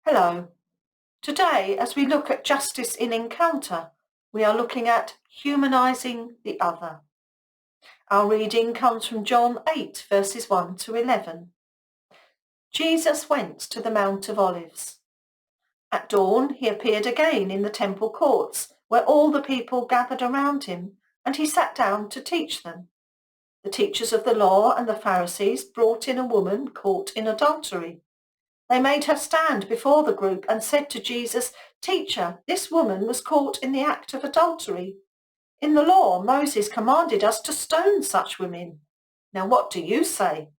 Hello. Today, as we look at justice in encounter, we are looking at humanising the other. Our reading comes from John 8, verses 1 to 11. Jesus went to the Mount of Olives. At dawn, he appeared again in the temple courts, where all the people gathered around him, and he sat down to teach them. The teachers of the law and the Pharisees brought in a woman caught in adultery. They made her stand before the group and said to Jesus, "Teacher, this woman was caught in the act of adultery. In the law, Moses commanded us to stone such women. Now what do you say?"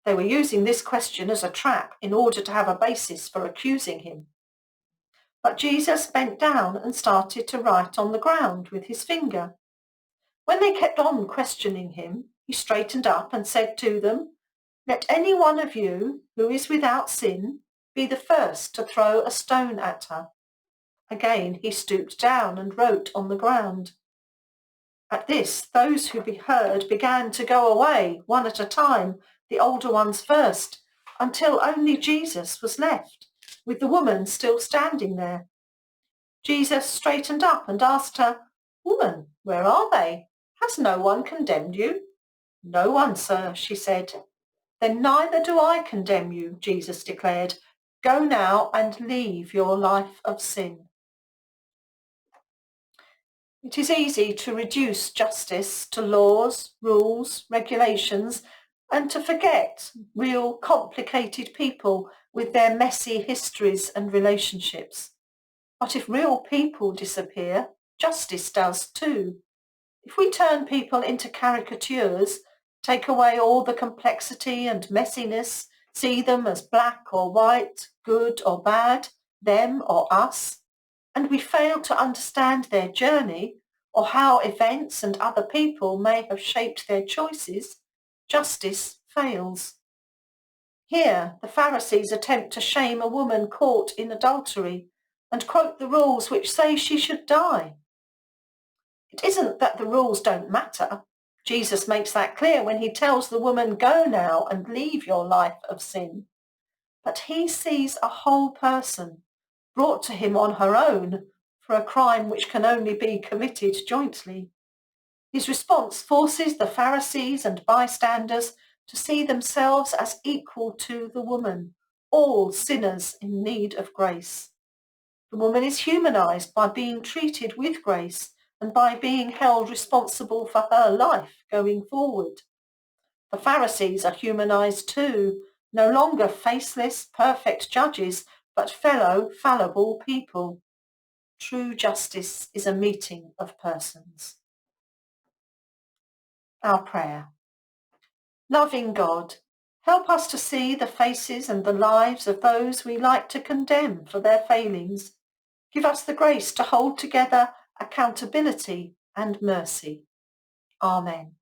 They were using this question as a trap in order to have a basis for accusing him. But Jesus bent down and started to write on the ground with his finger. When they kept on questioning him, he straightened up and said to them, "Let any one of you who is without sin be the first to throw a stone at her." Again he stooped down and wrote on the ground. At this, those who heard began to go away, one at a time, the older ones first, until only Jesus was left, with the woman still standing there. Jesus straightened up and asked her, "Woman, where are they? Has no one condemned you?" "No one, sir," she said. "Then neither do I condemn you," Jesus declared. "Go now and leave your life of sin." It is easy to reduce justice to laws, rules, regulations, and to forget real complicated people with their messy histories and relationships. But if real people disappear, justice does too. If we turn people into caricatures, take away all the complexity and messiness, see them as black or white, good or bad, them or us, and we fail to understand their journey or how events and other people may have shaped their choices, justice fails. Here, the Pharisees attempt to shame a woman caught in adultery and quote the rules which say she should die. It isn't that the rules don't matter. Jesus makes that clear when he tells the woman, "Go now and leave your life of sin." But he sees a whole person brought to him on her own for a crime which can only be committed jointly. His response forces the Pharisees and bystanders to see themselves as equal to the woman, all sinners in need of grace. The woman is humanized by being treated with grace and by being held responsible for her life going forward. The Pharisees are humanized too, no longer faceless, perfect judges, but fellow, fallible people. True justice is a meeting of persons. Our prayer. Loving God, help us to see the faces and the lives of those we like to condemn for their failings. Give us the grace to hold together accountability and mercy. Amen.